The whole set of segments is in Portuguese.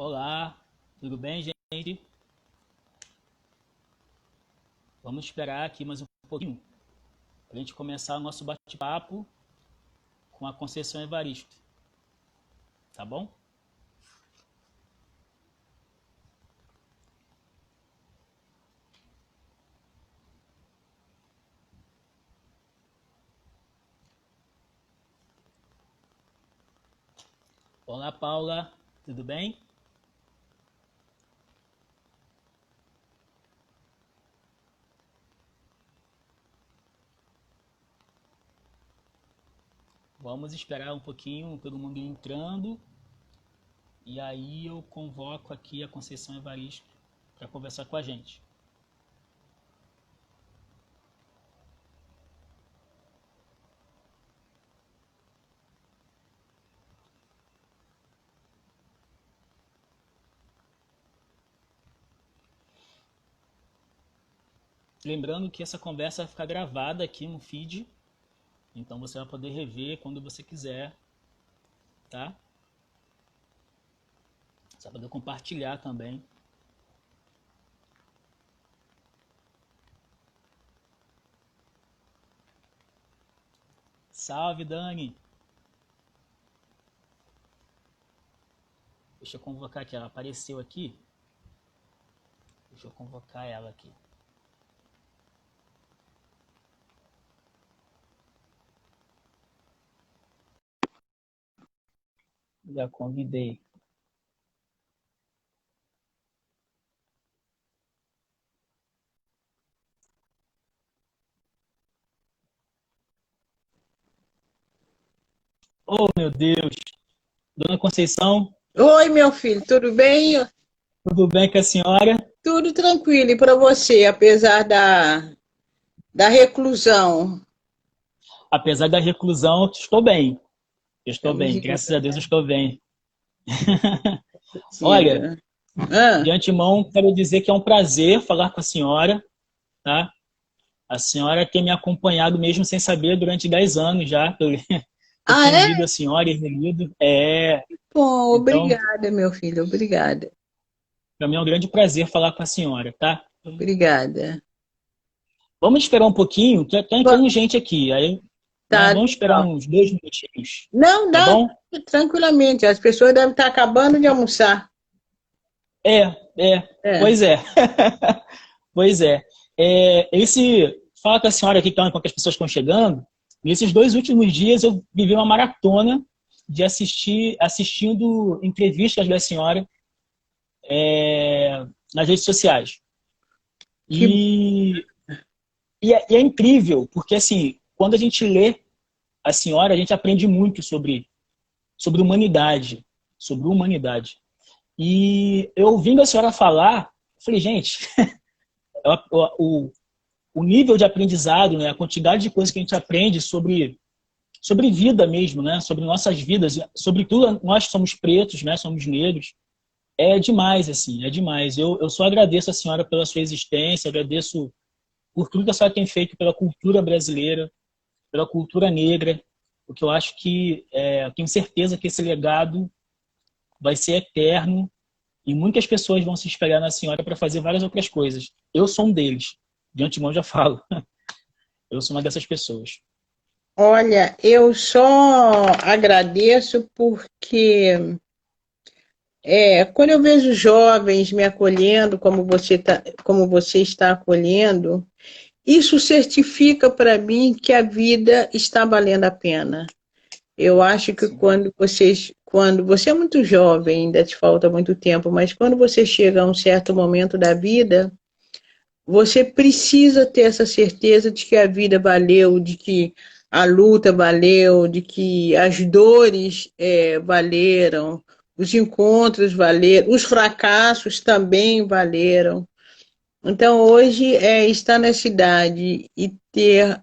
Olá, tudo bem, gente? Vamos esperar aqui mais um pouquinho para a gente começar o nosso bate-papo com a Conceição Evaristo, tá bom? Olá, Paula, tudo bem? Vamos esperar um pouquinho, todo mundo entrando, e aí eu convoco aqui a Conceição Evaristo para conversar com a gente. Lembrando que essa conversa vai ficar gravada aqui no feed, então você vai poder rever quando você quiser, tá? Você vai poder compartilhar também. Salve, Dani! Deixa eu convocar aqui, ela apareceu aqui. Deixa eu convocar ela aqui. Já convidei. Oh, meu Deus! Dona Conceição, Oi, meu filho, tudo bem? tudo bem com a senhora? Tudo tranquilo. E para você, apesar da reclusão? Apesar da reclusão, estou bem. Estou Estamos bem, de graças a Deus estou bem. Olha, vida. Ah, de antemão, quero dizer que é um prazer falar com a senhora, tá? A senhora tem me acompanhado mesmo sem saber durante 10 anos já. Eu ah, tenho é? lido a senhora e relido. Bom, Então, obrigada, meu filho, obrigada. para mim é um grande prazer falar com a senhora, tá? Obrigada. Vamos esperar um pouquinho, que tá entrando Vamos, gente aqui. Aí, né, tá vamos esperar legal. uns 2 minutinhos, Não, tá dá bom? tranquilamente. As pessoas devem estar acabando de almoçar. É, É. pois é. Pois é. Fala com a senhora aqui, enquanto as pessoas estão chegando, nesses 2 últimos dias eu vivi uma maratona de assistindo entrevistas da senhora nas redes sociais. Que, E, e é incrível, porque assim, quando a gente lê a senhora, a gente aprende muito sobre humanidade, sobre humanidade. E eu ouvindo a senhora falar, falei, gente, o, o nível de aprendizado, né, a quantidade de coisas que a gente aprende sobre vida mesmo, né, sobre nossas vidas, sobretudo nós que somos pretos, né, somos negros, é demais, assim, é demais. Eu só agradeço a senhora pela sua existência, agradeço por tudo que a senhora tem feito pela cultura brasileira, pela cultura negra, porque eu acho que, eu tenho certeza que esse legado vai ser eterno e muitas pessoas vão se espelhar na senhora para fazer várias outras coisas. Eu sou um deles. De antemão já falo. Eu sou uma dessas pessoas. olha, eu só agradeço porque quando eu vejo jovens me acolhendo como você está acolhendo, isso certifica para mim que a vida está valendo a pena. Eu acho que Sim. quando você é muito jovem, ainda te falta muito tempo, mas quando você chega a um certo momento da vida, você precisa ter essa certeza de que a vida valeu, de que a luta valeu, de que as dores valeram, os encontros valeram, os fracassos também valeram. Então, hoje, estar na cidade e ter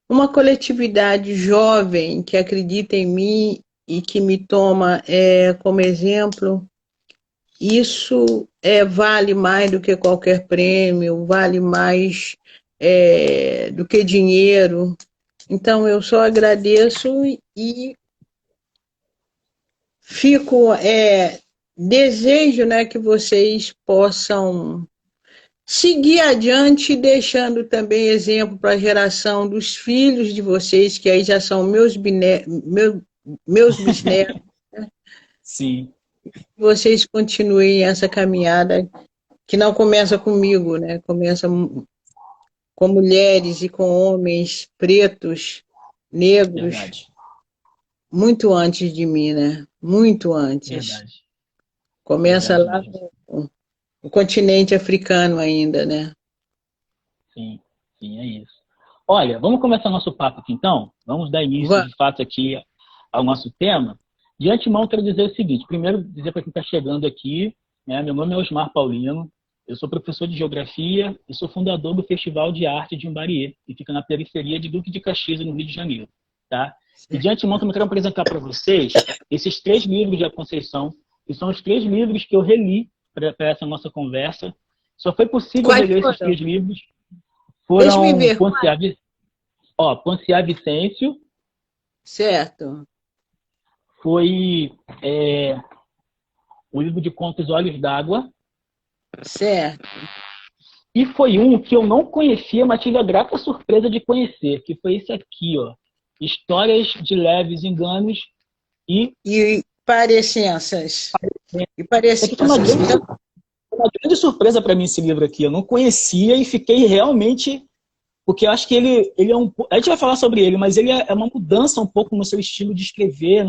uma coletividade jovem que acredita em mim e que me toma como exemplo, isso vale mais do que qualquer prêmio, vale mais do que dinheiro. Então, eu só agradeço e fico, desejo, né, que vocês possam seguir adiante, deixando também exemplo para a geração dos filhos de vocês, que aí já são meus bisnetos. Sim. Vocês continuem essa caminhada que não começa comigo, né? Começa com mulheres e com homens pretos, negros, Verdade. muito antes de mim, né? Muito antes. Verdade. Começa lá Verdade mesmo. no continente africano ainda, né? Sim, sim, é isso. Olha, vamos começar nosso papo aqui então? Vamos dar início, de fato, aqui ao nosso tema. De antemão, quero dizer o seguinte. Primeiro, dizer para quem está chegando aqui, né, meu nome é Osmar Paulino, eu sou professor de Geografia e sou fundador do Festival de Arte de Imbariê, que fica na periferia de Duque de Caxias, no Rio de Janeiro. Tá? E de antemão, também quero apresentar para vocês esses 3 livros de A Conceição, que são os 3 livros que eu reli para essa nossa conversa. Só foi possível reler esses 3 livros. Foram Ponciá Vicêncio. Certo. Foi o livro de contos Olhos d'Água. Certo. E foi um que eu não conhecia, mas tive a grata surpresa de conhecer, que foi esse aqui, ó. Histórias de Leves Enganos e Parecenças. E parecenças. Uma grande surpresa para mim esse livro aqui. Eu não conhecia e fiquei realmente... Porque eu acho que ele é um... A gente vai falar sobre ele, mas ele é uma mudança um pouco no seu estilo de escrever.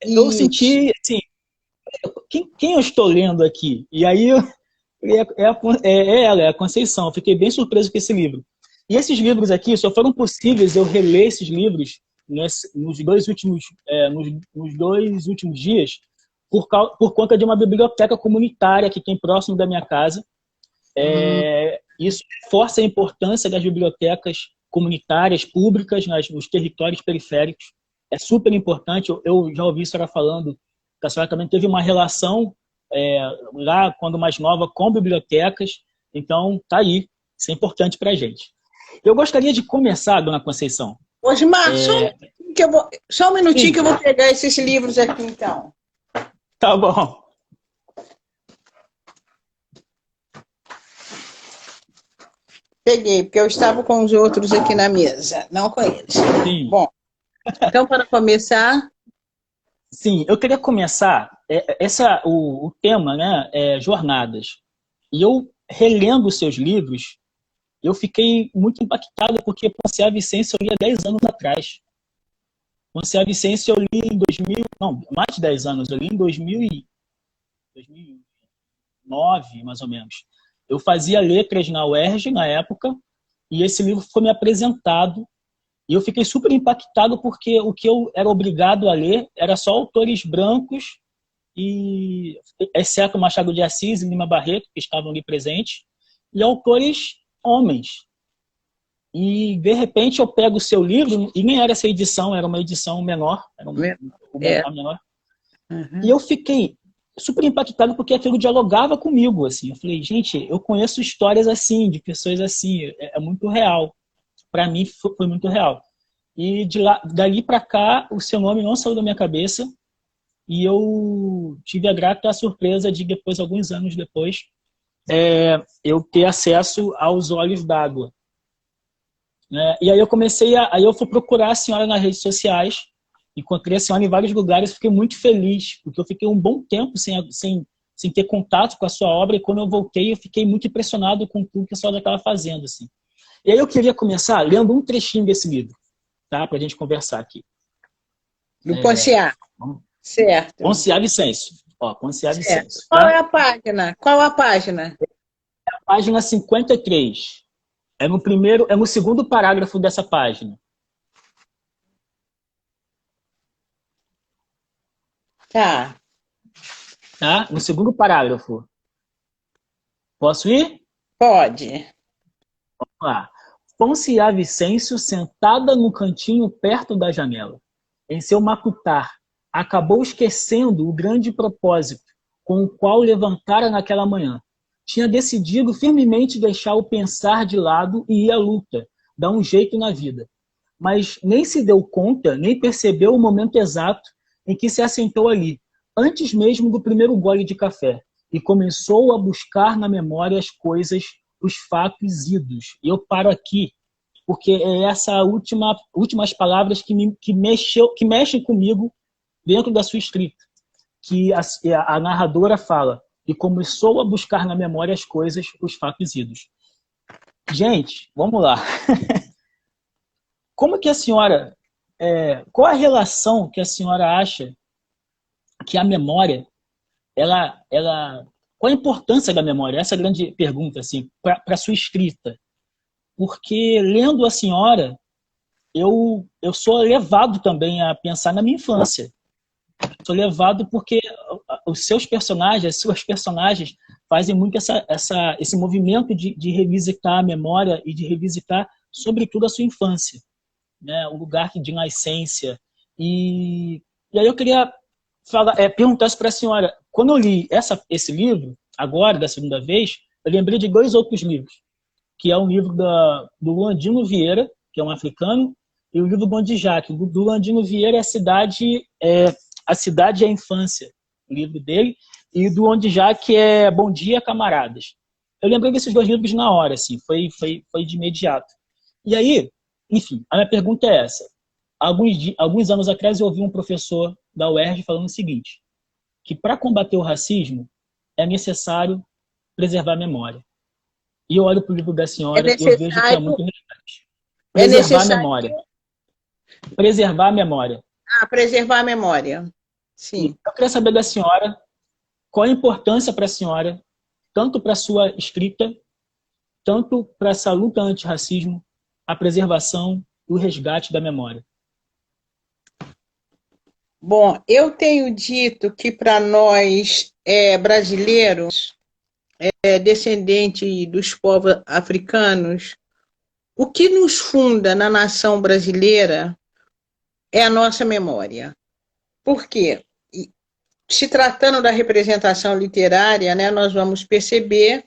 Eu senti, assim... Quem eu estou lendo aqui? E aí, ela, é a Conceição. Eu fiquei bem surpreso com esse livro. E esses livros aqui, só foram possíveis eu reler esses livros nos 2 últimos dias por conta de uma biblioteca comunitária que tem próximo da minha casa. Isso reforça a importância das bibliotecas comunitárias, públicas, nos territórios periféricos. É super importante. Eu já ouvi a senhora falando que a senhora também teve uma relação lá, quando mais nova, com bibliotecas. Então, tá aí. Isso é importante para a gente. Eu gostaria de começar, dona Conceição. Osmar, só um minutinho que eu vou pegar esses livros aqui, então. Tá bom. Peguei, porque eu estava com os outros aqui na mesa, não com eles. Sim. Bom, então, para começar... Sim, eu queria começar... o tema, né, é jornadas. E eu, relendo os seus livros, eu fiquei muito impactado, porque Ponciá Vicêncio eu li há 10 anos atrás. Ponciá Vicêncio eu li em 2000... Não, mais de 10 anos. Eu li em 2009, mais ou menos. Eu fazia letras na UERJ, na época, e esse livro foi me apresentado. E eu fiquei super impactado, porque o que eu era obrigado a ler era só autores brancos, exceto Machado de Assis e Lima Barreto, que estavam ali presentes, e autores homens. E, de repente, eu pego o seu livro, e nem era essa edição, era uma edição menor, menor. E eu fiquei super impactado, porque aquilo dialogava comigo, assim. Eu falei, gente, eu conheço histórias assim, de pessoas assim, é muito real. Para mim, foi muito real. E dali para cá, o seu nome não saiu da minha cabeça, e eu tive a grata surpresa de, depois, alguns anos depois, eu ter acesso aos Olhos d'Água. E aí eu fui procurar a senhora nas redes sociais, encontrei a senhora em vários lugares, fiquei muito feliz, porque eu fiquei um bom tempo sem ter contato com a sua obra, e quando eu voltei, eu fiquei muito impressionado com tudo que a senhora estava fazendo. Assim. E aí eu queria começar lendo um trechinho desse livro, tá? Para a gente conversar aqui. Do Ponciá. Certo. Ponciá Vicêncio. Ponciá Vicêncio. Tá? Qual é a página? Qual a página? É a página 53. É no segundo parágrafo dessa página. Tá. Tá? No segundo parágrafo. Posso ir? Pode. Vamos lá. Ponciá Vicêncio, sentada no cantinho perto da janela, em seu macutar, acabou esquecendo o grande propósito com o qual levantara naquela manhã. Tinha decidido firmemente deixar o pensar de lado e ir à luta, dar um jeito na vida. Mas nem se deu conta, nem percebeu o momento exato em que se assentou ali, antes mesmo do primeiro gole de café, e começou a buscar na memória as coisas, os fatos idos. E eu paro aqui, porque é essa últimas palavras que mexem comigo dentro da sua escrita, que a narradora fala, e começou a buscar na memória as coisas, os fatos idos. Gente, vamos lá. Como que a senhora, qual a relação que a senhora acha que a memória, qual a importância da memória? Essa é a grande pergunta, assim, para a sua escrita. Porque lendo a senhora, eu sou levado também a pensar na minha infância. Sou levado porque os seus personagens, as suas personagens, fazem muito esse movimento de revisitar a memória e de revisitar, sobretudo, a sua infância, né? O lugar de nascência. E aí eu queria perguntar isso para a senhora. Quando eu li esse livro, agora, da segunda vez, eu lembrei de 2 outros livros, que é um livro do Luandino Vieira, que é um africano, e o livro do Gonde Jacques. O do Luandino Vieira é A Cidade e a Infância, o livro dele, e do Gonde Jacques é Bom Dia, Camaradas. Eu lembrei desses 2 livros na hora, assim, foi de imediato. E aí, enfim, a minha pergunta é essa. Alguns anos atrás eu ouvi um professor da UERJ falando o seguinte, que para combater o racismo é necessário preservar a memória. E eu olho para o livro da senhora e eu vejo que é muito relevante. Preservar a memória. Preservar a memória. Preservar a memória. Sim. Eu queria saber da senhora qual a importância para a senhora, tanto para a sua escrita, tanto para essa luta antirracismo, a preservação e o resgate da memória. Bom, eu tenho dito que para nós brasileiros, descendentes dos povos africanos, o que nos funda na nação brasileira é a nossa memória. Por quê? Se tratando da representação literária, né, nós vamos perceber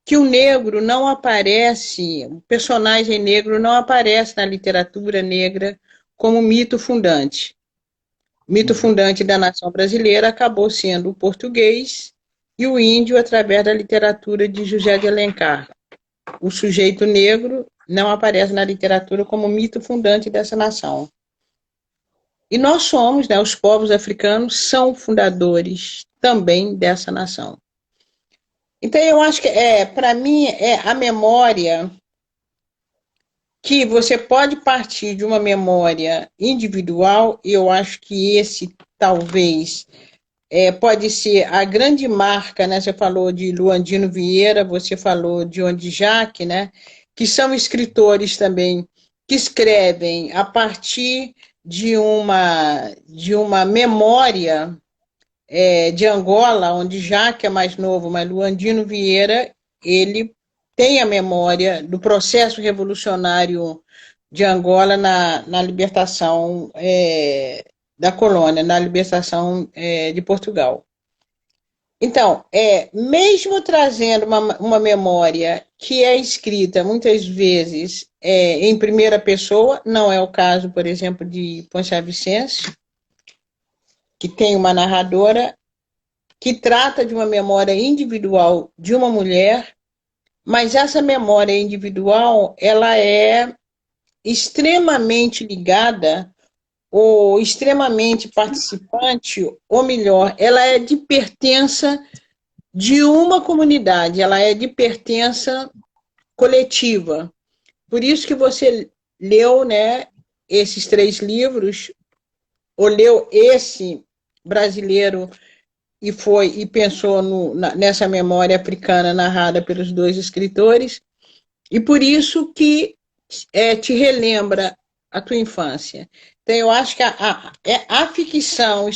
que o negro não aparece, o personagem negro não aparece na literatura negra como mito fundante. O mito fundante da nação brasileira acabou sendo o português e o índio através da literatura de José de Alencar. O sujeito negro não aparece na literatura como mito fundante dessa nação. E nós somos, né, os povos africanos são fundadores também dessa nação. Então eu acho que para mim a memória, que você pode partir de uma memória individual, e eu acho que esse talvez pode ser a grande marca, né? Você falou de Luandino Vieira, você falou de Gonde Jacques, né? Que são escritores também que escrevem a partir de uma memória de Angola, onde Jacques é mais novo, mas Luandino Vieira, ele tem a memória do processo revolucionário de Angola na libertação da colônia, na libertação de Portugal. Então, mesmo trazendo uma memória que é escrita muitas vezes em primeira pessoa, não é o caso, por exemplo, de Ponciá Vicêncio, que tem uma narradora que trata de uma memória individual de uma mulher, mas essa memória individual, ela é extremamente ligada ou extremamente participante, ou melhor, ela é de pertença de uma comunidade, ela é de pertença coletiva. Por isso que você leu, né, esses 3 livros, ou leu esse brasileiro e pensou nessa memória africana narrada pelos 2 escritores, e por isso que te relembra a tua infância. Então, eu acho que a ficção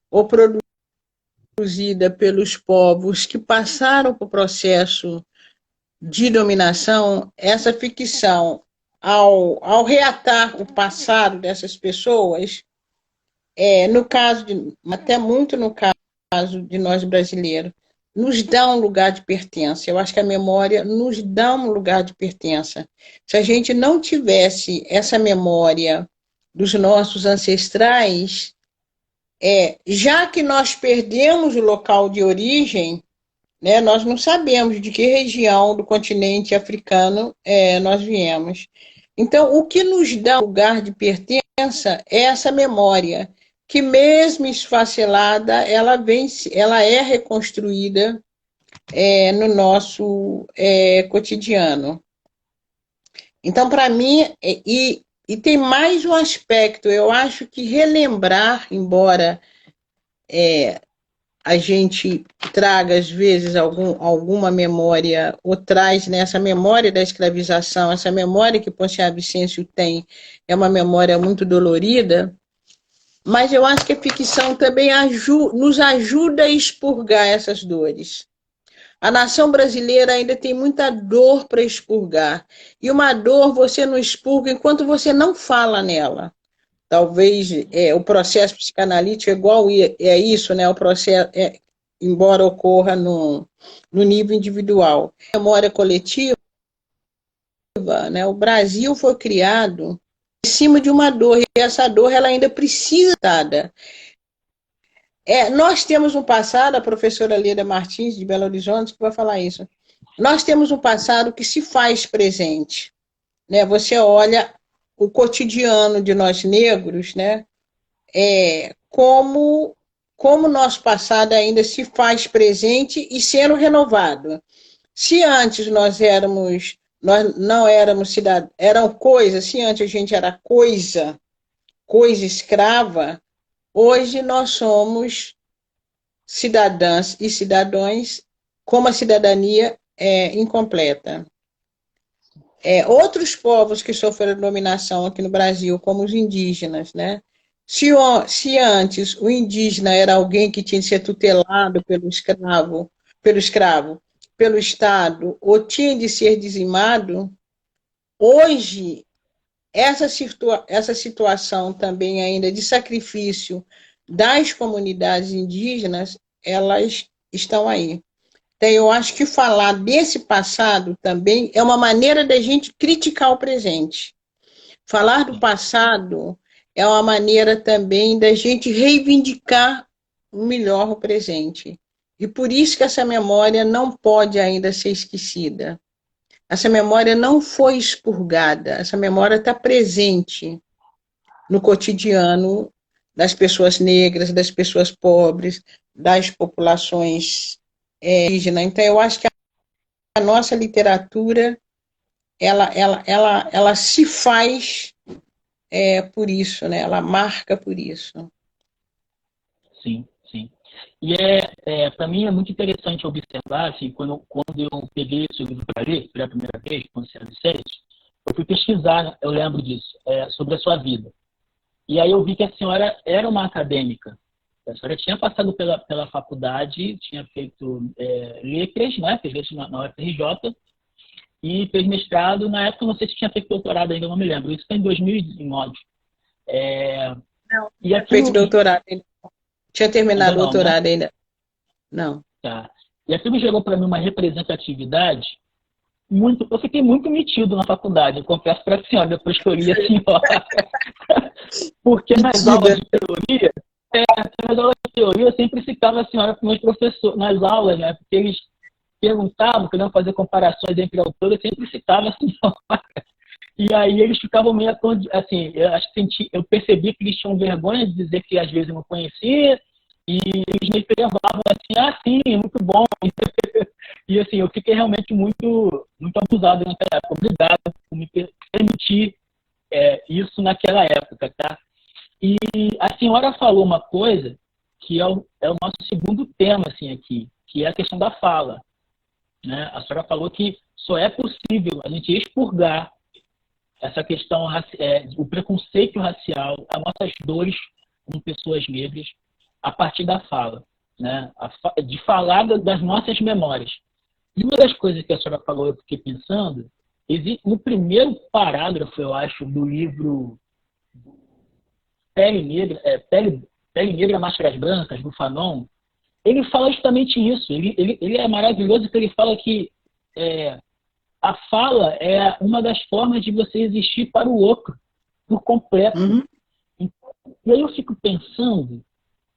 ou produzida pelos povos que passaram por processo de dominação, essa ficção, ao reatar o passado dessas pessoas, no caso até muito no caso de nós brasileiros, nos dá um lugar de pertença. Eu acho que a memória nos dá um lugar de pertença. Se a gente não tivesse essa memória dos nossos ancestrais, Já que nós perdemos o local de origem, né, nós não sabemos de que região do continente africano nós viemos. Então, o que nos dá lugar de pertença é essa memória, que mesmo esfacelada, ela é reconstruída no nosso cotidiano. Então, para mim, e tem mais um aspecto, eu acho que relembrar, embora a gente traga, às vezes, alguma memória, ou traz nessa memória da escravização, essa memória que Ponciano Vicêncio tem, é uma memória muito dolorida, mas eu acho que a ficção também nos ajuda a expurgar essas dores. A nação brasileira ainda tem muita dor para expurgar. E uma dor você não expurga enquanto você não fala nela. Talvez o processo psicanalítico é igual isso, né? O processo, embora ocorra no nível individual. A memória coletiva, né? O Brasil foi criado em cima de uma dor, e essa dor ela ainda precisa ser tratada. Nós temos um passado, a professora Leda Martins, de Belo Horizonte, que vai falar isso. Nós temos um passado que se faz presente. Né? Você olha o cotidiano de nós negros, né? Como o nosso passado ainda se faz presente e sendo renovado. Se antes nós não éramos cidadãos, eram coisas, se antes a gente era coisa escrava, hoje nós somos cidadãs e cidadãos com uma cidadania incompleta. Outros povos que sofreram dominação aqui no Brasil, como os indígenas, né? Se antes o indígena era alguém que tinha que ser tutelado pelo escravo, pelo Estado, ou tinha de ser dizimado, hoje essa situação também ainda de sacrifício das comunidades indígenas, elas estão aí. Então, eu acho que falar desse passado também é uma maneira da gente criticar o presente. Falar do passado é uma maneira também da gente reivindicar melhor o presente. E por isso que essa memória não pode ainda ser esquecida. Essa memória não foi expurgada, essa memória está presente no cotidiano das pessoas negras, das pessoas pobres, das populações indígenas. Então, eu acho que a nossa literatura, ela se faz por isso, né? Ela marca por isso. Sim, sim. E para mim é muito interessante observar, assim, quando eu peguei esse livro para ler, pela primeira vez, Ponciano Vicêncio, eu fui pesquisar, eu lembro disso, sobre a sua vida. E aí eu vi que a senhora era uma acadêmica. A senhora tinha passado pela faculdade, tinha feito letras, né? Fez letras na UFRJ, e fez mestrado. Na época, não sei se tinha feito doutorado ainda, não me lembro. Isso foi em 2009. Não, e aquilo... feito doutorado ainda. Tinha terminado o doutorado, né? Ainda. Não. Tá. E aquilo gerou para mim uma representatividade muito... Eu fiquei muito metido na faculdade, eu confesso para a senhora, depois que eu li a senhora. Porque nas aulas de teoria... nas aulas de teoria, eu sempre citava a senhora com meus professores nas aulas, né? Porque eles perguntavam, queriam fazer comparações entre autores, eu sempre citava a senhora. E aí eles ficavam meio assim, eu percebi que eles tinham vergonha de dizer que às vezes eu não conhecia, e eles me levavam assim, sim, muito bom. E assim, eu fiquei realmente muito, muito abusado naquela época. Obrigado por me permitir isso naquela época, tá? E a senhora falou uma coisa que é o nosso segundo tema assim, aqui, que é a questão da fala. Né? A senhora falou que só é possível a gente expurgar essa questão, o preconceito racial, as nossas dores como pessoas negras, a partir da fala. Né? De falar das nossas memórias. E uma das coisas que a senhora falou, eu fiquei pensando, no primeiro parágrafo, eu acho, do livro Pele Negra, Máscaras Brancas, do Fanon, ele fala justamente isso. Ele é maravilhoso porque ele fala que a fala é uma das formas de você existir para o outro, por completo. Uhum. E aí eu fico pensando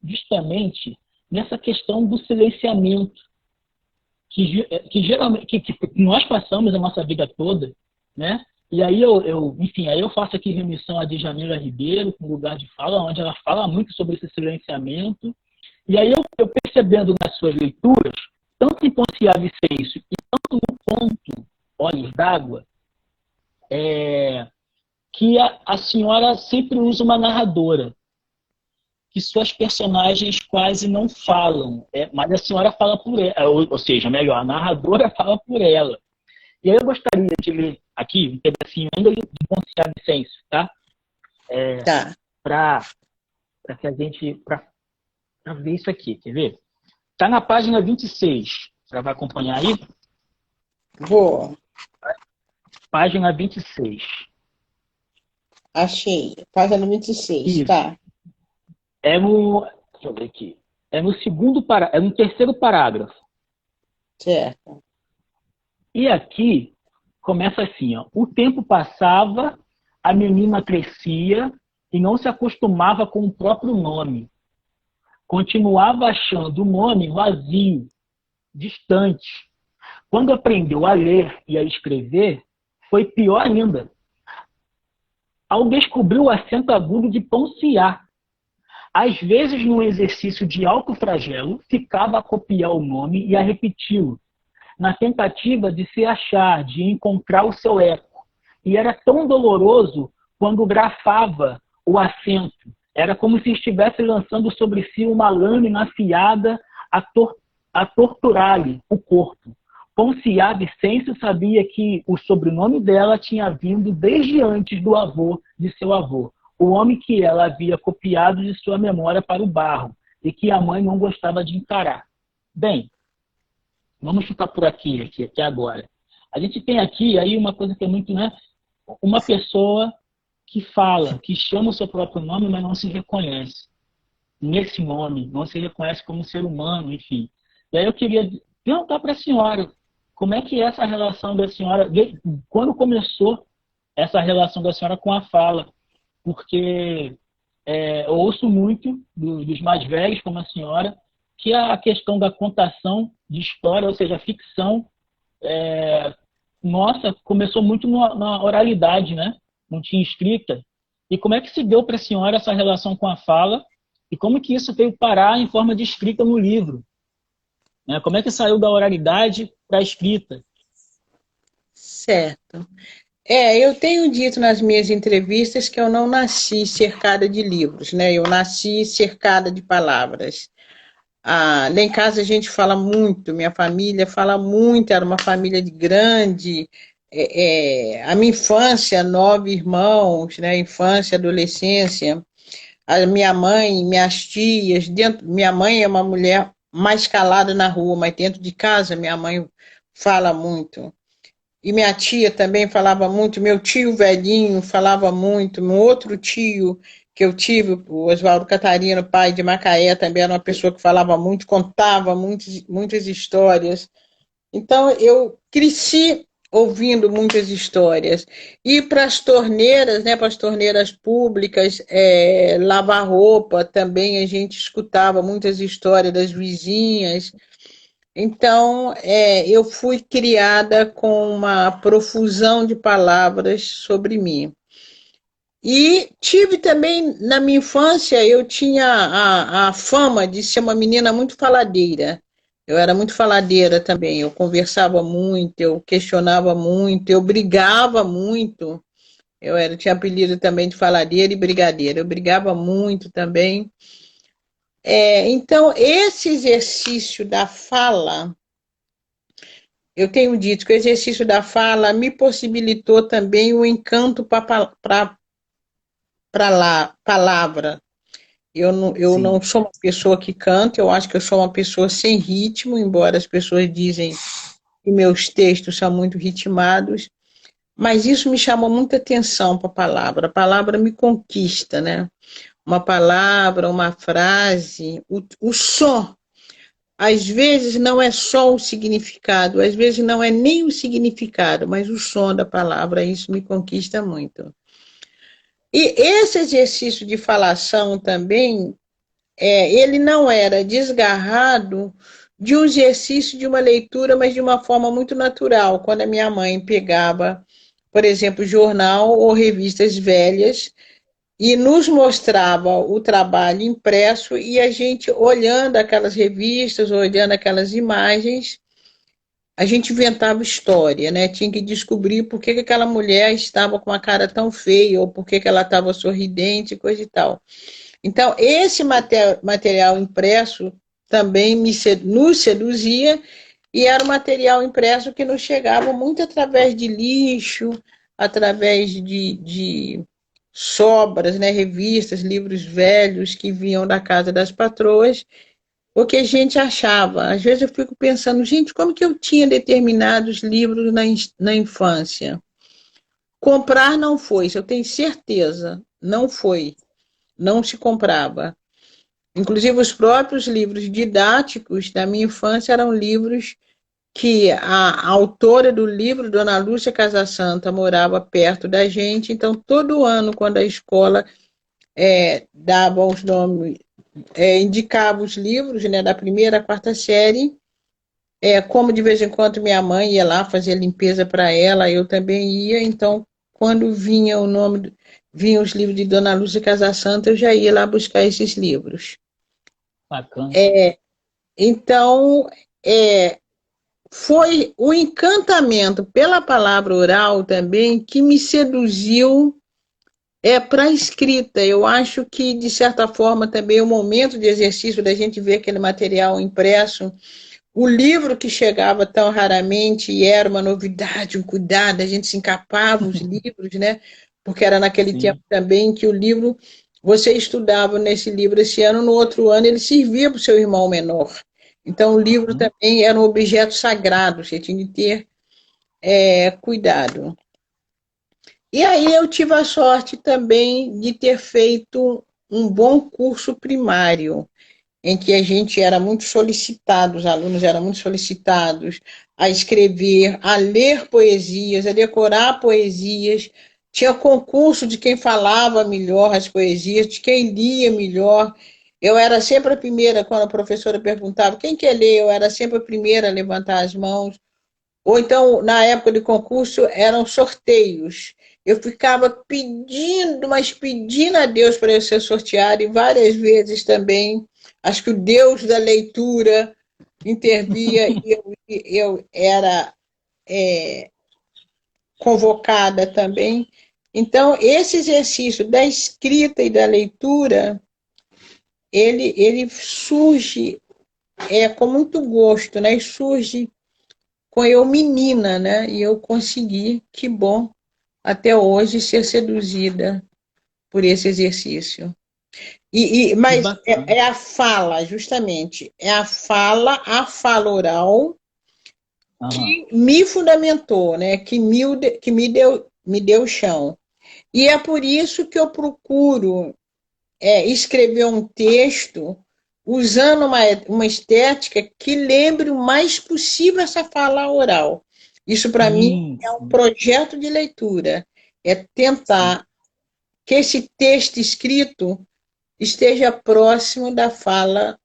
justamente nessa questão do silenciamento, que geralmente que nós passamos a nossa vida toda, né? E aí enfim, aí eu faço aqui remissão a Djamila Ribeiro, com lugar de fala, onde ela fala muito sobre esse silenciamento. E aí eu percebendo nas suas leituras, tanto em Ponciá Vicêncio e tanto no conto Olhos d'Água, que a senhora sempre usa uma narradora, que suas personagens quase não falam, mas a senhora fala por ela, ou seja, melhor, a narradora fala por ela. E aí eu gostaria de ler aqui um pedacinho ainda de Ponciá Vicêncio, tá? Tá. Para que a gente, para ver isso aqui, quer ver? Está na página 26, você vai acompanhar aí? Vou. Página 26. Achei. Página 26, Isso. tá. Deixa eu ver aqui. No terceiro parágrafo. Certo. E aqui começa assim, ó. O tempo passava, a menina crescia e não se acostumava com o próprio nome. Continuava achando o nome vazio, distante. Quando aprendeu a ler e a escrever, foi pior ainda. Ao descobrir o acento agudo de Ponciá, às vezes, num exercício de autoflagelo, ficava a copiar o nome e a repeti-lo, na tentativa de se achar, de encontrar o seu eco. E era tão doloroso quando grafava o acento. Era como se estivesse lançando sobre si uma lâmina afiada a torturar-lhe o corpo. Ponciá Vicêncio sabia que o sobrenome dela tinha vindo desde antes do avô de seu avô, o homem que ela havia copiado de sua memória para o barro e que a mãe não gostava de encarar. Bem, vamos ficar por aqui agora. A gente tem aqui aí uma coisa que é muito, né? Uma pessoa que fala, que chama o seu próprio nome, mas não se reconhece nesse nome, não se reconhece como ser humano, enfim. E aí eu queria perguntar para a senhora, como é que é essa relação da senhora, quando começou essa relação da senhora com a fala? Porque eu ouço muito dos mais velhos, como a senhora, que a questão da contação de história, ou seja, a ficção, nossa, começou muito na oralidade, né? Não tinha escrita. E como é que se deu para a senhora essa relação com a fala? E como que isso veio parar em forma de escrita no livro? Né? Como é que saiu da oralidade para a escrita? Certo. Eu tenho dito nas minhas entrevistas que eu não nasci cercada de livros, né? Eu nasci cercada de palavras. Lá em casa a gente fala muito, minha família fala muito, era uma família de grande. A minha infância, 9 irmãos, né? Infância, adolescência. A minha mãe, minhas tias, minha mãe é uma mulher mais calada na rua, mas dentro de casa minha mãe fala muito. E minha tia também falava muito, meu tio velhinho falava muito, meu outro tio que eu tive, o Oswaldo Catarino, pai de Macaé, também era uma pessoa que falava muito, contava muitas histórias. Então, eu cresci ouvindo muitas histórias. E para as torneiras, né, para as torneiras públicas, lavar roupa, também a gente escutava muitas histórias das vizinhas. Então, eu fui criada com uma profusão de palavras sobre mim. E tive também, na minha infância, eu tinha a fama de ser uma menina muito faladeira. Eu era muito faladeira também, eu conversava muito, eu questionava muito, eu brigava muito. Eu tinha apelido também de faladeira e brigadeira, eu brigava muito também. Então, esse exercício da fala, eu tenho dito que o exercício da fala me possibilitou também o encanto para a palavra. Eu não sou uma pessoa que canta, eu acho que eu sou uma pessoa sem ritmo, embora as pessoas dizem que meus textos são muito ritmados, mas isso me chamou muita atenção para a palavra me conquista, né? Uma palavra, uma frase, o som. Às vezes não é só o significado, às vezes não é nem o significado, mas o som da palavra, isso me conquista muito. E esse exercício de falação também ele não era desgarrado de um exercício de uma leitura, mas de uma forma muito natural. Quando a minha mãe pegava, por exemplo, jornal ou revistas velhas e nos mostrava o trabalho impresso e a gente olhando aquelas revistas, olhando aquelas imagens, a gente inventava história, né? Tinha que descobrir por que que aquela mulher estava com a cara tão feia ou por que que ela estava sorridente, coisa e tal. Então, esse material impresso também nos seduzia e era um material impresso que nos chegava muito através de lixo, através de sobras, né, revistas, livros velhos que vinham da casa das patroas, o que a gente achava. Às vezes eu fico pensando, gente, como que eu tinha determinados livros na infância? Comprar não foi, isso eu tenho certeza, não foi, não se comprava. Inclusive, os próprios livros didáticos da minha infância eram livros que a autora do livro, Dona Lúcia Casasanta, morava perto da gente, então todo ano, quando a escola dava os nomes, indicava os livros, né, da primeira à quarta série, como de vez em quando minha mãe ia lá fazer limpeza para ela, eu também ia, então quando vinha o nome, vinha os livros de Dona Lúcia Casasanta, eu já ia lá buscar esses livros. Bacana. Então, foi o encantamento pela palavra oral também que me seduziu para a escrita. Eu acho que, de certa forma, também o momento de exercício da gente ver aquele material impresso, o livro que chegava tão raramente e era uma novidade, um cuidado, a gente se encapava os livros, né? Porque era naquele tempo Sim. também que o livro, você estudava nesse livro esse ano, no outro ano ele servia para o seu irmão menor. Então, o livro Uhum. também era um objeto sagrado, você tinha que ter cuidado. E aí eu tive a sorte também de ter feito um bom curso primário, em que a gente era muito solicitado, os alunos eram muito solicitados a escrever, a ler poesias, a decorar poesias. Tinha concurso de quem falava melhor as poesias, de quem lia melhor. Eu era sempre a primeira, quando a professora perguntava quem quer ler, eu era sempre a primeira a levantar as mãos. Ou então, na época de concurso, eram sorteios. Eu ficava pedindo, mas pedindo a Deus para eu ser sorteada, e várias vezes também, acho que o Deus da leitura intervia e eu era convocada também. Então, esse exercício da escrita e da leitura, ele surge com muito gosto, né? E surge com eu menina, né? E eu consegui, que bom, até hoje ser seduzida por esse exercício. Que Mas bacana. a fala, justamente, a fala oral Aham. que me fundamentou, né? Que me deu chão. E é por isso que eu procuro escrever um texto usando uma estética que lembre o mais possível essa fala oral. Isso, para mim, Sim, é um sim, projeto de leitura. É sim. tentar que esse texto escrito esteja próximo da fala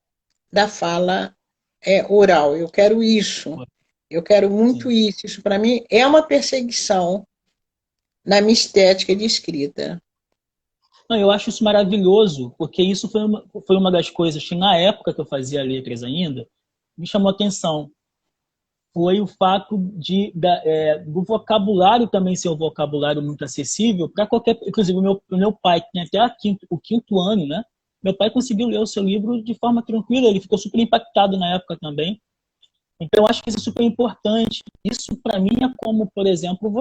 oral. Eu quero isso. Eu quero muito Sim. isso. Isso, para mim, é uma perseguição na minha estética de escrita. Não, eu acho isso maravilhoso, porque isso foi uma das coisas que, na época que eu fazia letras ainda, me chamou a atenção. Foi o fato do vocabulário também ser um vocabulário muito acessível para qualquer. Inclusive, o meu pai, que tem até o quinto ano, né? Meu pai conseguiu ler o seu livro de forma tranquila, ele ficou super impactado na época também. Então, eu acho que isso é super importante. Isso, para mim, é como, por exemplo,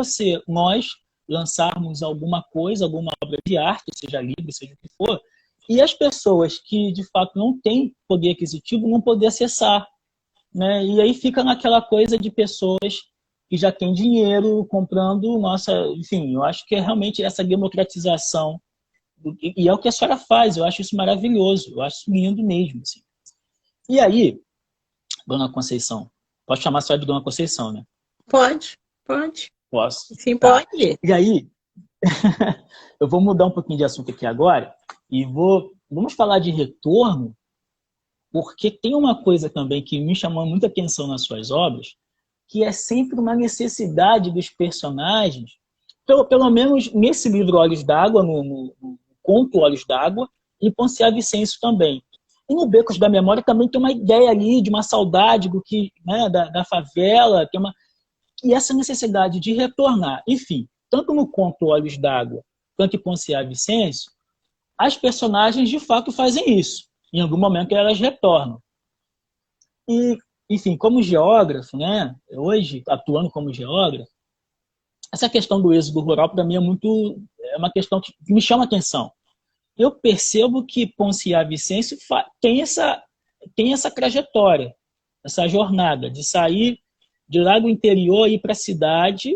nós lançarmos alguma coisa, alguma obra de arte, seja livre, seja o que for, e as pessoas que, de fato, não têm poder aquisitivo não poder acessar, né? E aí fica naquela coisa de pessoas que já têm dinheiro comprando, nossa, enfim, eu acho que é realmente essa democratização, e é o que a senhora faz, eu acho isso maravilhoso, eu acho isso lindo mesmo, assim. E aí, dona Conceição, posso chamar a senhora de dona Conceição, né? Pode, pode. Posso. Sim, Tá. pode. E aí, eu vou mudar um pouquinho de assunto aqui agora e vou vamos falar de retorno, porque tem uma coisa também que me chamou muita atenção nas suas obras, que é sempre uma necessidade dos personagens, pelo menos nesse livro Olhos d'Água, no conto Olhos d'Água, e Ponciá Vicêncio também. E no Becos da Memória também tem uma ideia ali de uma saudade do que, né, da favela, tem uma... e essa necessidade de retornar. Enfim, tanto no conto Olhos d'Água quanto em Ponciá Vicêncio, as personagens de fato fazem isso. Em algum momento elas retornam. E, enfim, como geógrafo, né, hoje, atuando como geógrafo, essa questão do êxodo rural, para mim, é uma questão que me chama a atenção. Eu percebo que Ponciá Vicêncio tem essa trajetória, essa jornada de sair de lá do interior e ir para a cidade,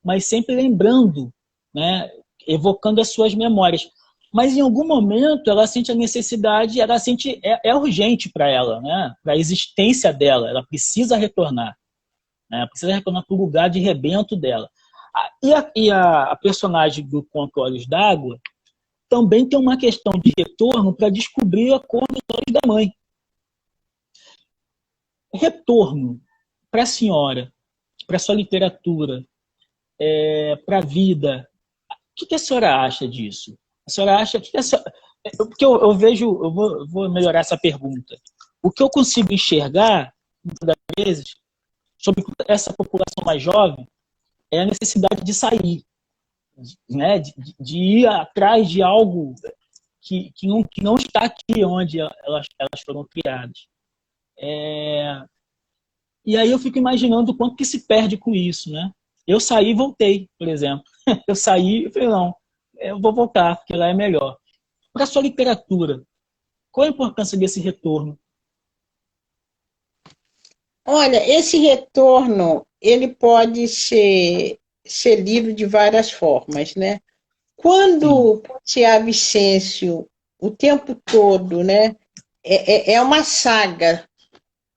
mas sempre lembrando, né, evocando as suas memórias. Mas em algum momento ela sente a necessidade, é urgente para ela, né, para a existência dela, ela precisa retornar, né, precisa retornar para o lugar de rebento dela. E a personagem do conto Olhos d'Água também tem uma questão de retorno para descobrir a cor dos olhos da mãe. Retorno para a senhora, para a sua literatura, para a vida. O que a senhora acha disso? A senhora acha que porque eu vejo, eu vou melhorar essa pergunta. O que eu consigo enxergar, muitas das vezes, sobre essa população mais jovem, é a necessidade de sair, né? De ir atrás de algo que não está aqui onde elas foram criadas. E aí eu fico imaginando o quanto que se perde com isso, né? Eu saí e voltei, por exemplo. Eu saí e falei, não, eu vou voltar, porque lá é melhor. Para a sua literatura, qual a importância desse retorno? Olha, esse retorno, ele pode ser lido de várias formas, né? Quando Ponciá Vicêncio, o tempo todo, né, é uma saga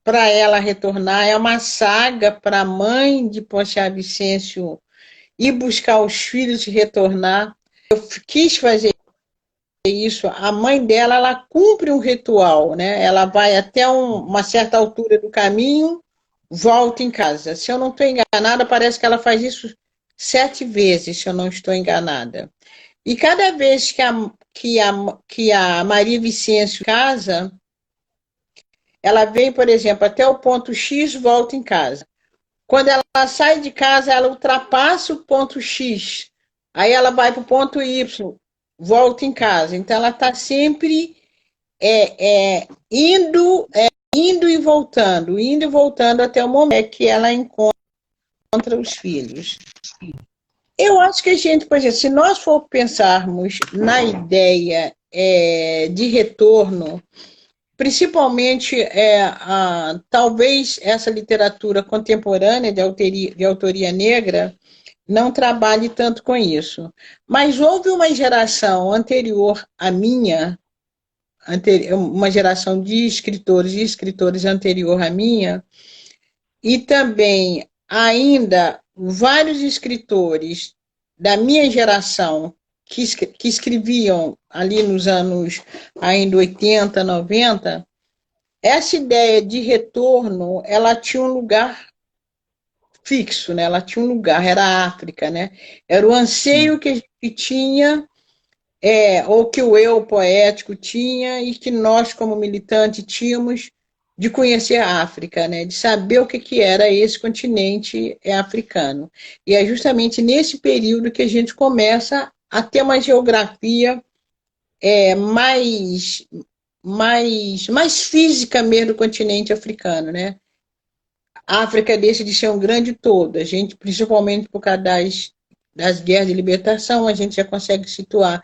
para ela retornar, é uma saga para a mãe de Ponciá Vicêncio ir buscar os filhos e retornar. Eu quis fazer isso. A mãe dela, ela cumpre um ritual, né? Ela vai até uma certa altura do caminho, volta em casa. Se eu não estou enganada, parece que ela faz isso 7 vezes, se eu não estou enganada. E cada vez que a Maria Vicêncio casa, ela vem, por exemplo, até o ponto X, volta em casa. Quando ela sai de casa, ela ultrapassa o ponto X. Aí ela vai para o ponto Y, volta em casa. Então, ela está sempre indo e voltando até o momento que ela encontra os filhos. Eu acho que a gente, por exemplo, se nós for pensarmos na ideia de retorno, principalmente talvez essa literatura contemporânea de autoria negra não trabalhe tanto com isso. Mas houve uma geração anterior à minha, uma geração de escritores e escritores anterior à minha, e também ainda vários escritores da minha geração que escreviam ali nos anos ainda 80, 90, essa ideia de retorno, ela tinha um lugar fixo, né? Ela tinha um lugar, era a África, né? Era o anseio que a gente tinha, ou que o eu poético tinha, e que nós, como militante, tínhamos de conhecer a África, né? De saber o que era esse continente africano. E é justamente nesse período que a gente começa a ter uma geografia mais física mesmo do continente africano, né? A África deixa de ser um grande todo. A gente, principalmente por causa das guerras de libertação, a gente já consegue situar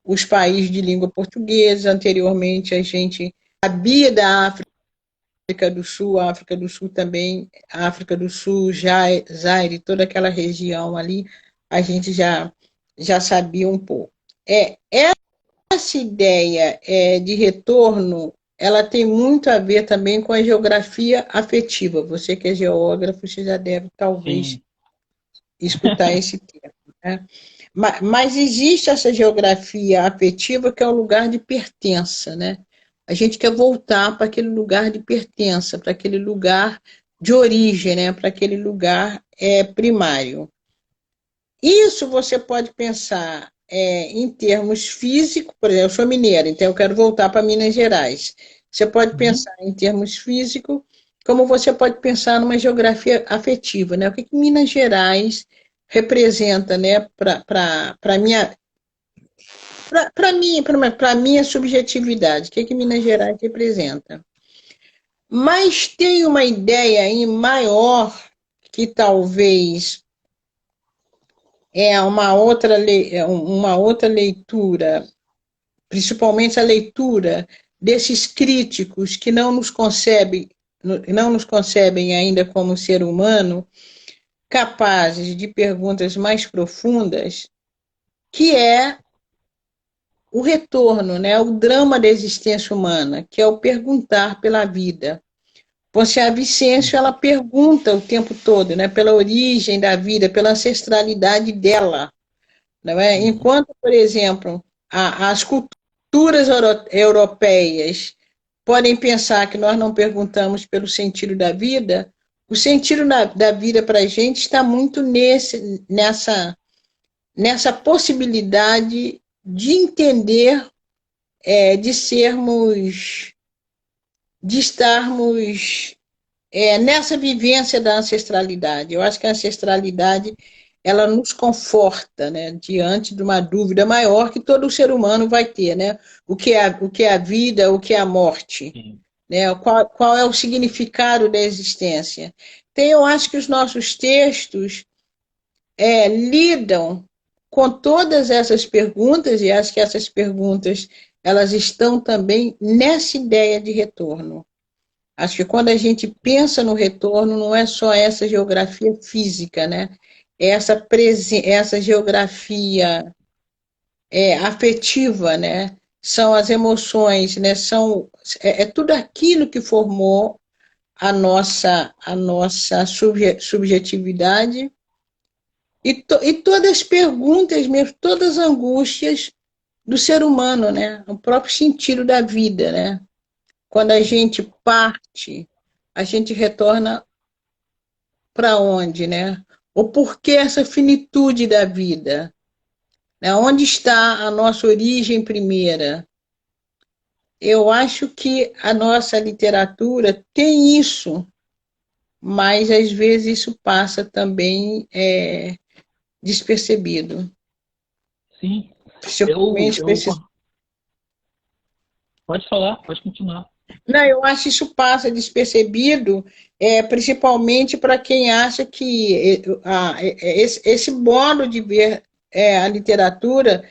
os países de língua portuguesa. Anteriormente, a gente sabia da África do Sul, a África do Sul também, a África do Sul, Zaire, toda aquela região ali, a gente já sabia um pouco. Essa ideia de retorno, ela tem muito a ver também com a geografia afetiva. Você que é geógrafo, você já deve talvez escutar esse termo, né? Mas existe essa geografia afetiva que é o lugar de pertença, né? A gente quer voltar para aquele lugar de pertença, para aquele lugar de origem, né? Para aquele lugar primário. Isso você pode pensar em termos físicos, por exemplo, eu sou mineira, então eu quero voltar para Minas Gerais. Você pode pensar em termos físicos, como você pode pensar numa geografia afetiva, né? O que Minas Gerais representa, né, para minha para minha subjetividade, o que Minas Gerais representa. Mas tem uma ideia aí maior que talvez uma outra leitura, principalmente a leitura desses críticos que não nos concebem ainda como ser humano, capazes de perguntas mais profundas, que é o retorno, né? O drama da existência humana, que é o perguntar pela vida. Você, a Vicêncio, ela pergunta o tempo todo, né? Pela origem da vida, pela ancestralidade dela. Não é? Enquanto, por exemplo, as culturas europeias podem pensar que nós não perguntamos pelo sentido da vida, o sentido da vida para a gente está muito nessa possibilidade de entender, de estarmos nessa vivência da ancestralidade. Eu acho que a ancestralidade ela nos conforta, né, diante de uma dúvida maior que todo ser humano vai ter, né? O que é a vida, o que é a morte, né? Qual é o significado da existência? Então, eu acho que os nossos textos lidam com todas essas perguntas, e acho que essas perguntas elas estão também nessa ideia de retorno. Acho que quando a gente pensa no retorno, não é só essa geografia física, né? Essa geografia afetiva, né? São as emoções, né? Tudo aquilo que formou a nossa subjetividade e todas as perguntas mesmo, todas as angústias do ser humano, né? O próprio sentido da vida, né? Quando a gente parte, a gente retorna para onde, né? O porquê essa finitude da vida? Né? Onde está a nossa origem primeira? Eu acho que a nossa literatura tem isso, mas às vezes isso passa também despercebido. Sim. Principalmente com esses... Pode falar, pode continuar. Não, eu acho que isso passa despercebido, principalmente para quem acha que esse modo de ver a literatura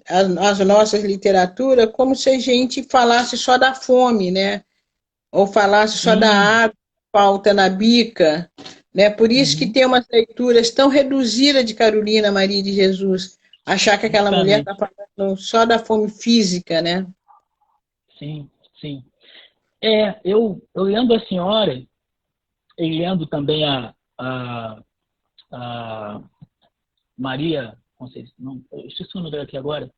as nossas literaturas, como se a gente falasse só da fome, né? Ou falasse só da água, falta na bica, né? Por isso que tem umas leituras tão reduzidas de Carolina Maria de Jesus, achar que aquela mulher está falando só da fome física, né? Sim, sim. Eu lendo a senhora, e lendo também a Maria, não, eu esqueci o nome dela aqui agora,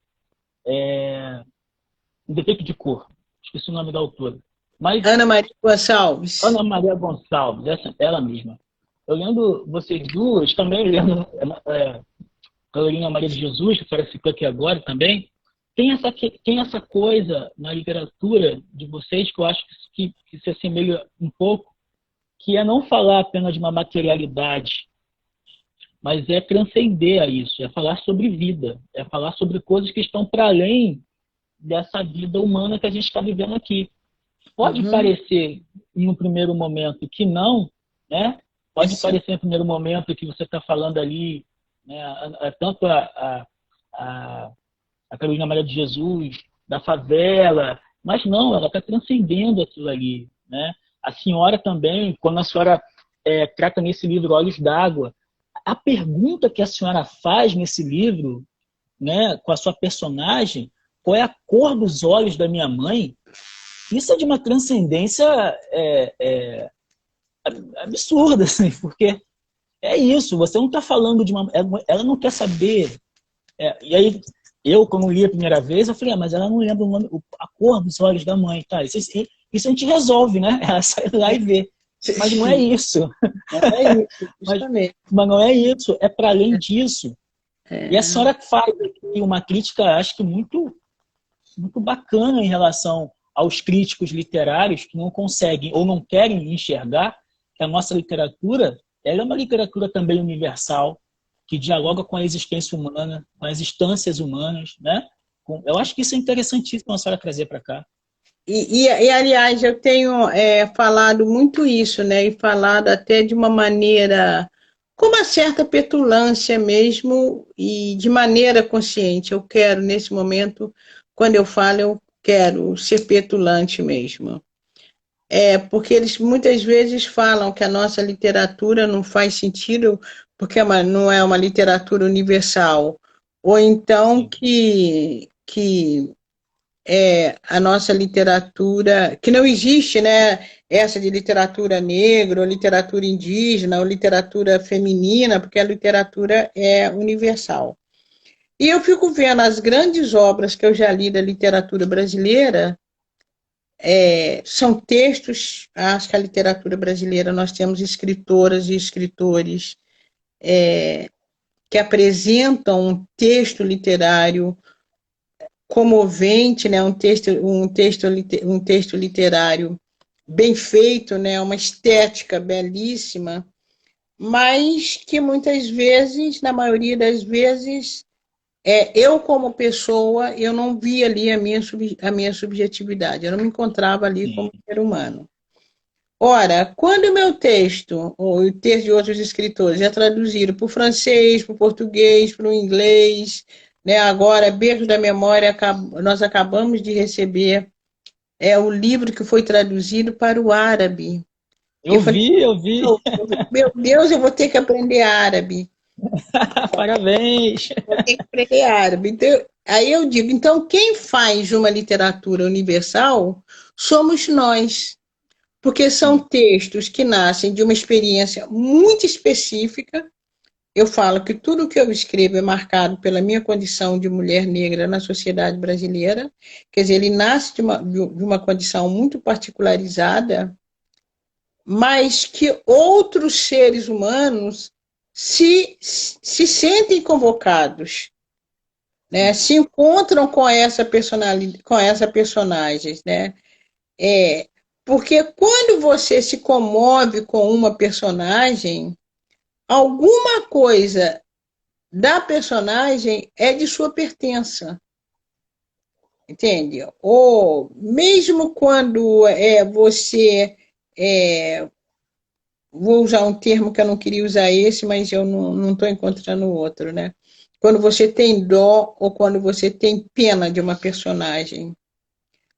Defeito de Cor, esqueci o nome da autora. Mas, Ana Maria Gonçalves. Ana Maria Gonçalves, ela mesma. Eu lendo vocês duas, também lendo Carolina Maria de Jesus, que parece que aqui agora também, tem essa coisa na literatura de vocês que eu acho que se assemelha um pouco, que é não falar apenas de uma materialidade, mas é transcender a isso, é falar sobre vida, é falar sobre coisas que estão para além dessa vida humana que a gente está vivendo aqui. Pode parecer, em um primeiro momento, que não, né? Pode parecer, em um primeiro momento, que você está falando ali, né? Tanto a Carolina Maria de Jesus, da favela, mas não, ela está transcendendo aquilo ali, né? A senhora também, quando a senhora trata nesse livro Olhos d'Água, a pergunta que a senhora faz nesse livro, né, com a sua personagem, qual é a cor dos olhos da minha mãe, isso é de uma transcendência absurda, assim, porque é isso, você não está falando de uma... Ela não quer saber. E aí, eu, quando li a primeira vez, eu falei, mas ela não lembra o nome, a cor dos olhos da mãe. Tá, isso a gente resolve, né? Ela sai lá e vê. Mas não é isso. Não é isso, mas, justamente. mas não é isso, é para além disso. E a É. senhora faz aqui uma crítica, acho que muito, muito bacana em relação aos críticos literários que não conseguem ou não querem enxergar que a nossa literatura, ela é uma literatura também universal, que dialoga com a existência humana, com as instâncias humanas, né? Eu acho que isso é interessantíssimo a senhora trazer para cá. Aliás, eu tenho falado muito isso, né? E falado até de uma maneira, com uma certa petulância mesmo, e de maneira consciente. Eu quero, nesse momento, quando eu falo, eu quero ser petulante mesmo. Porque eles muitas vezes falam que a nossa literatura não faz sentido porque não é uma literatura universal. Ou então que a nossa literatura, que não existe, né, essa de literatura negra, ou literatura indígena, ou literatura feminina, porque a literatura é universal. E eu fico vendo as grandes obras que eu já li da literatura brasileira, são textos, acho que a literatura brasileira, nós temos escritoras e escritores que apresentam um texto literário comovente, né? Um texto literário bem feito, né? Uma estética belíssima, mas que muitas vezes, na maioria das vezes, eu como pessoa, eu não via ali a minha subjetividade, eu não me encontrava ali como ser humano. Ora, quando o meu texto, ou o texto de outros escritores, é traduzido para o francês, para o português, para o inglês, né? Agora, Beco da Memória, nós acabamos de receber o livro que foi traduzido para o árabe. Eu vi, eu vi. Meu Deus, eu vou ter que aprender árabe. Parabéns! Vou ter que aprender árabe. Então, aí eu digo, então, quem faz uma literatura universal somos nós. Porque são textos que nascem de uma experiência muito específica. Eu falo que tudo que eu escrevo é marcado pela minha condição de mulher negra na sociedade brasileira. Quer dizer, ele nasce de uma condição muito particularizada, mas que outros seres humanos se sentem convocados, né? Se encontram com essa personalidade, com essa personagem, né? Porque quando você se comove com uma personagem, alguma coisa da personagem é de sua pertença. Entende? Ou mesmo quando você. Vou usar um termo que eu não queria usar esse, mas eu não estou encontrando outro, né? Quando você tem dó ou quando você tem pena de uma personagem.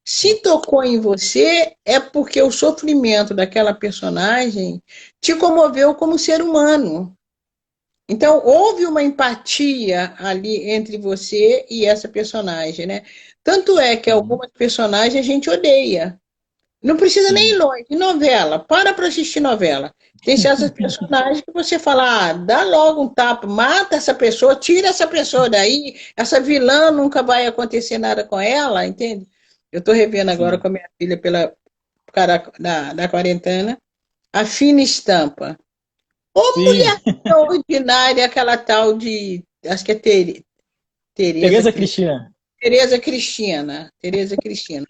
Se tocou em você, é porque o sofrimento daquela personagem te comoveu como ser humano. Então, houve uma empatia ali entre você e essa personagem, né? Tanto é que algumas personagens a gente odeia. Não precisa nem ir longe. Novela, para assistir novela. Tem certas personagens que você fala, dá logo um tapa, mata essa pessoa, tira essa pessoa daí, essa vilã nunca vai acontecer nada com ela, entende? Eu estou revendo agora com a minha filha pela cara da quarentena, a Fina Estampa. Ô, mulher extraordinária, aquela tal de, acho que é Tereza Cristina. Tereza Cristina. Tereza Cristina.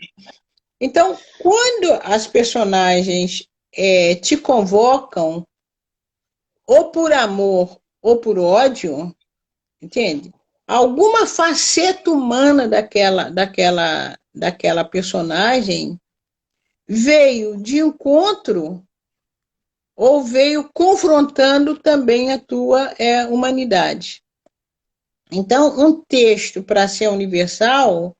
Então, quando as personagens te convocam, ou por amor ou por ódio, entende? Alguma faceta humana daquela personagem veio de encontro ou veio confrontando também a tua humanidade. Então, um texto, para ser universal,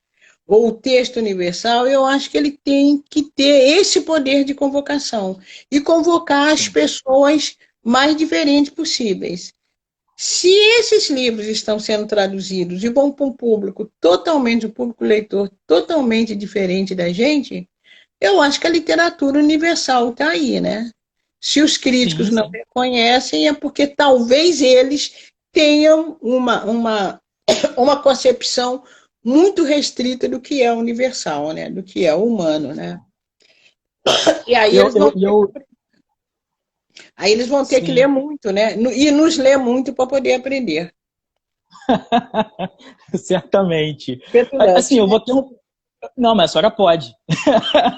ou o texto universal, eu acho que ele tem que ter esse poder de convocação e convocar as pessoas mais diferentes possíveis. Se esses livros estão sendo traduzidos e vão para um público totalmente, um público leitor totalmente diferente da gente, eu acho que a literatura universal está aí, né? Se os críticos Sim, não sim. reconhecem, é porque talvez eles tenham uma concepção muito restrita do que é universal, né? Do que é humano, né? E Eu, eu, eu, aí eles vão ter que ler sim. muito, né? E nos ler muito para poder aprender. Certamente. Assim, Petulante, eu né? vou ter um. Não, mas a senhora pode.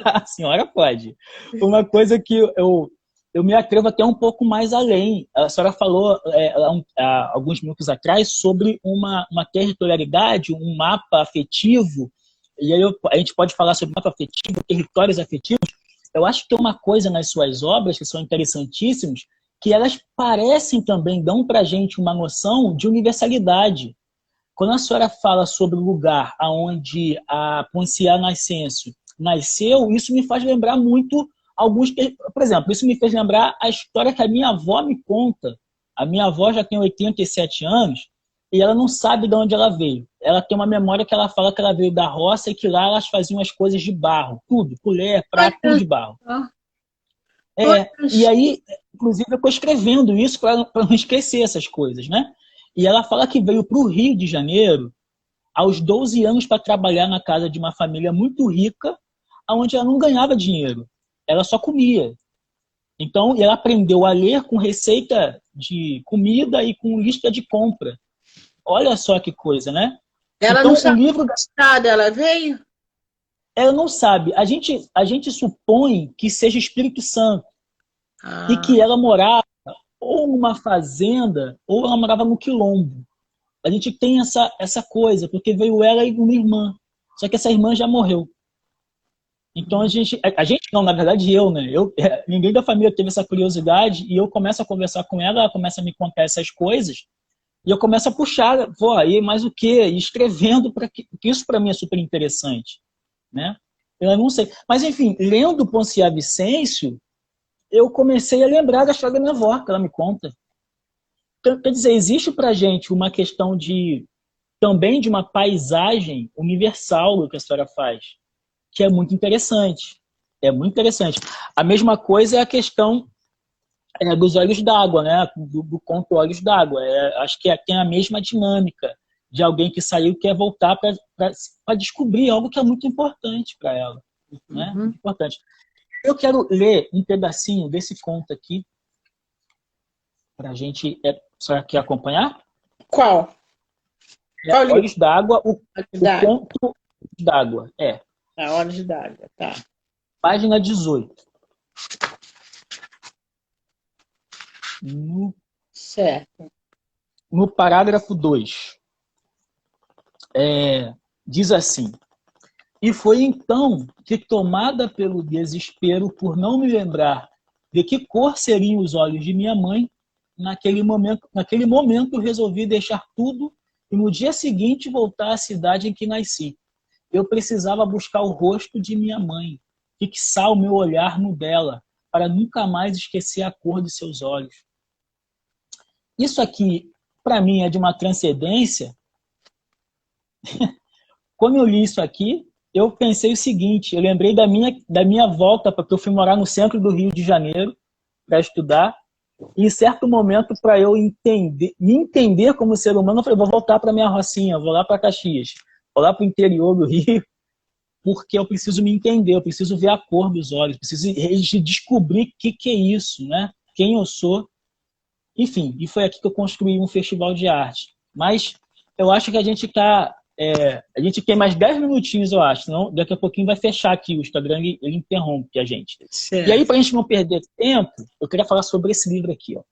A senhora pode. Uma coisa que eu me atrevo até um pouco mais além. A senhora falou há alguns minutos atrás sobre uma territorialidade, um mapa afetivo. E aí a gente pode falar sobre mapa afetivo, territórios afetivos. Eu acho que tem uma coisa nas suas obras que são interessantíssimas, que elas parecem também, dão para a gente uma noção de universalidade. Quando a senhora fala sobre o lugar onde a Ponciá Nascêncio nasceu, isso me faz lembrar muito alguns... Por exemplo, isso me fez lembrar a história que a minha avó me conta. A minha avó já tem 87 anos e ela não sabe de onde ela veio. Ela tem uma memória que ela fala que ela veio da roça e que lá elas faziam as coisas de barro. Tudo, colher, prato, tudo Olha de barro. só, É, olha e só. aí, inclusive, eu estou escrevendo isso para não esquecer essas coisas, né? E ela fala que veio para o Rio de Janeiro aos 12 anos para trabalhar na casa de uma família muito rica, onde ela não ganhava dinheiro, ela só comia. Então, ela aprendeu a ler com receita de comida e com lista de compra. Olha só que coisa, né? Ela não Então, o sabe livro, nada, ela veio? ela não sabe. A gente supõe que seja Espírito Santo e Ah, que ela morava ou numa fazenda ou ela morava no quilombo. A gente tem essa coisa, porque veio ela e uma irmã. Só que essa irmã já morreu. Então a gente não, na verdade eu, né? Ninguém da família teve essa curiosidade e eu começo a conversar com ela, ela começa a me contar essas coisas e eu começo a puxar, pô, aí mais o quê? E escrevendo para que isso para mim é super interessante, né? Eu não sei, mas enfim, lendo Ponciá Vicêncio, eu comecei a lembrar da história da minha avó, que ela me conta. Então, quer dizer, existe para gente uma questão de também de uma paisagem universal do que a história faz, que é muito interessante. É muito interessante. A mesma coisa é a questão dos olhos d'água, né? Do conto Olhos d'Água. Acho que tem a mesma dinâmica de alguém que saiu e quer voltar para descobrir algo que é muito importante para ela. Né? uhum. Muito importante. Eu quero ler um pedacinho desse conto aqui para a gente. Só quer acompanhar? Qual? Qual livro? Olhos d'Água, Olhos o d'Água. conto d'Água. Tá, Olhos d'Água, tá. Página 18. No, Certo. no parágrafo 2, diz assim: E foi então que, tomada pelo desespero por não me lembrar de que cor seriam os olhos de minha mãe, naquele momento resolvi deixar tudo e no dia seguinte voltar à cidade em que nasci. Eu precisava buscar o rosto de minha mãe, fixar o meu olhar no dela, para nunca mais esquecer a cor de seus olhos. Isso aqui, para mim, é de uma transcendência. Quando eu li isso aqui, eu pensei o seguinte, eu lembrei da minha volta, porque eu fui morar no centro do Rio de Janeiro para estudar, e em certo momento, para eu me entender como ser humano, eu falei, vou voltar para minha rocinha, vou lá para Caxias, vou lá para o interior do Rio, porque eu preciso me entender, eu preciso ver a cor dos olhos, preciso descobrir o que é isso, né? Quem eu sou. Enfim, e foi aqui que eu construí um festival de arte. Mas eu acho que a gente a gente tem mais 10 minutinhos, eu acho. Senão, daqui a pouquinho vai fechar aqui o Instagram e ele interrompe a gente. E aí, Certo. para a gente não perder tempo, eu queria falar sobre esse livro aqui. Ó.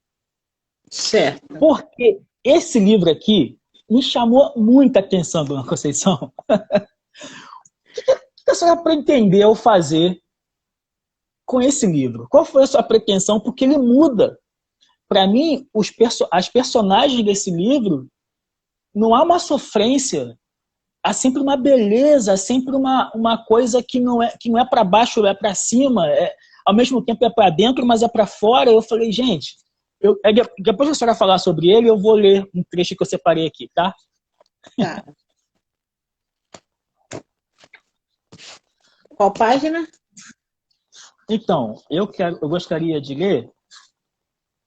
Certo. Porque esse livro aqui me chamou muita atenção, dona Conceição. O que a senhora pretendeu fazer com esse livro? Qual foi a sua pretensão? Porque ele muda. Para mim, as personagens desse livro não há uma sofrência, há sempre uma beleza, há sempre uma coisa que não é para baixo, é para cima, ao mesmo tempo é para dentro, mas é para fora. Eu falei, gente, depois que a senhora falar sobre ele, eu vou ler um trecho que eu separei aqui, tá? Tá. Qual página? Então, eu gostaria de ler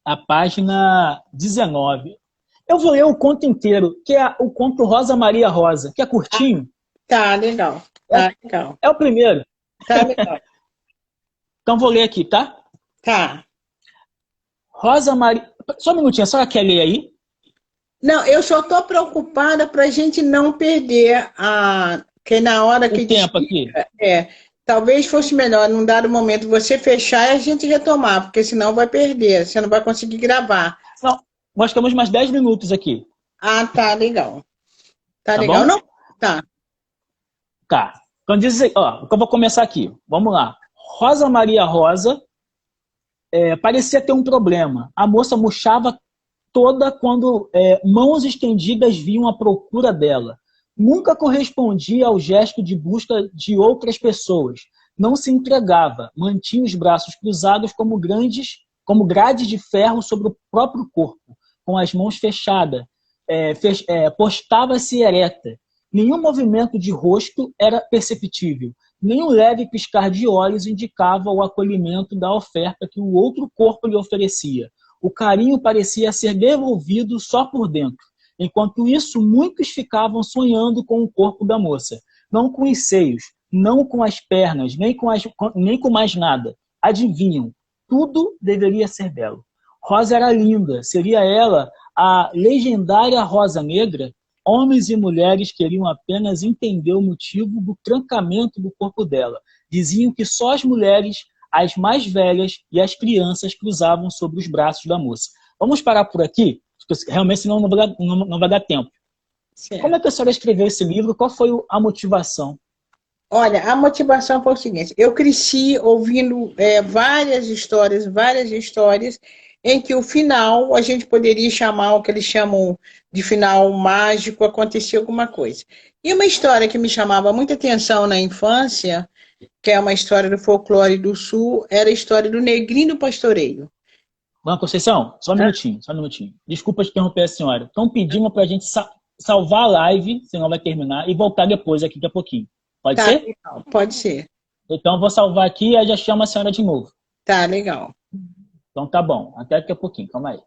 a página 19. Eu vou ler o conto inteiro, que é o conto Rosa Maria Rosa, que é curtinho. Tá, legal. Tá, legal. É o primeiro. Tá, legal. Então vou ler aqui, tá? Tá. Rosa Maria... Só um minutinho, a senhora quer ler aí? Não, eu só estou preocupada para a gente não perder que na hora que o tempo aqui. Talvez fosse melhor, num dado momento, você fechar e a gente retomar, porque senão vai perder, você não vai conseguir gravar. Não, nós temos mais 10 minutos aqui. Ah, tá, legal. Tá legal, bom? não? Tá. Tá. Então diz aí, ó, eu vou começar aqui. Vamos lá. Rosa Maria Rosa parecia ter um problema. A moça murchava toda quando mãos estendidas vinham à procura dela. Nunca correspondia ao gesto de busca de outras pessoas. Não se entregava, mantinha os braços cruzados como grades de ferro sobre o próprio corpo, com as mãos fechadas. Postava-se ereta. Nenhum movimento de rosto era perceptível. Nenhum leve piscar de olhos indicava o acolhimento da oferta que o outro corpo lhe oferecia. O carinho parecia ser devolvido só por dentro. Enquanto isso, muitos ficavam sonhando com o corpo da moça. Não com os seios, não com as pernas, nem com mais nada. Adivinham, tudo deveria ser belo. Rosa era linda. Seria ela a legendária Rosa Negra? Homens e mulheres queriam apenas entender o motivo do trancamento do corpo dela. Diziam que só as mulheres, as mais velhas e as crianças cruzavam sobre os braços da moça. Vamos parar por aqui, porque realmente senão não vai dar tempo. Certo. Como é que a senhora escreveu esse livro? Qual foi a motivação? Olha, a motivação foi o seguinte, eu cresci ouvindo várias histórias, em que o final, a gente poderia chamar o que eles chamam de final mágico, acontecia alguma coisa. E uma história que me chamava muita atenção na infância, que é uma história do folclore do Sul, era a história do Negrinho do Pastoreio. Dona Conceição, só um minutinho. Desculpa te interromper a senhora. Estão pedindo para a gente salvar a live, senão vai terminar, e voltar depois aqui daqui a pouquinho. Pode ser? Legal. Pode ser. Então eu vou salvar aqui e aí já chamo a senhora de novo. Tá, legal. Então tá bom. Até daqui a pouquinho. Calma aí.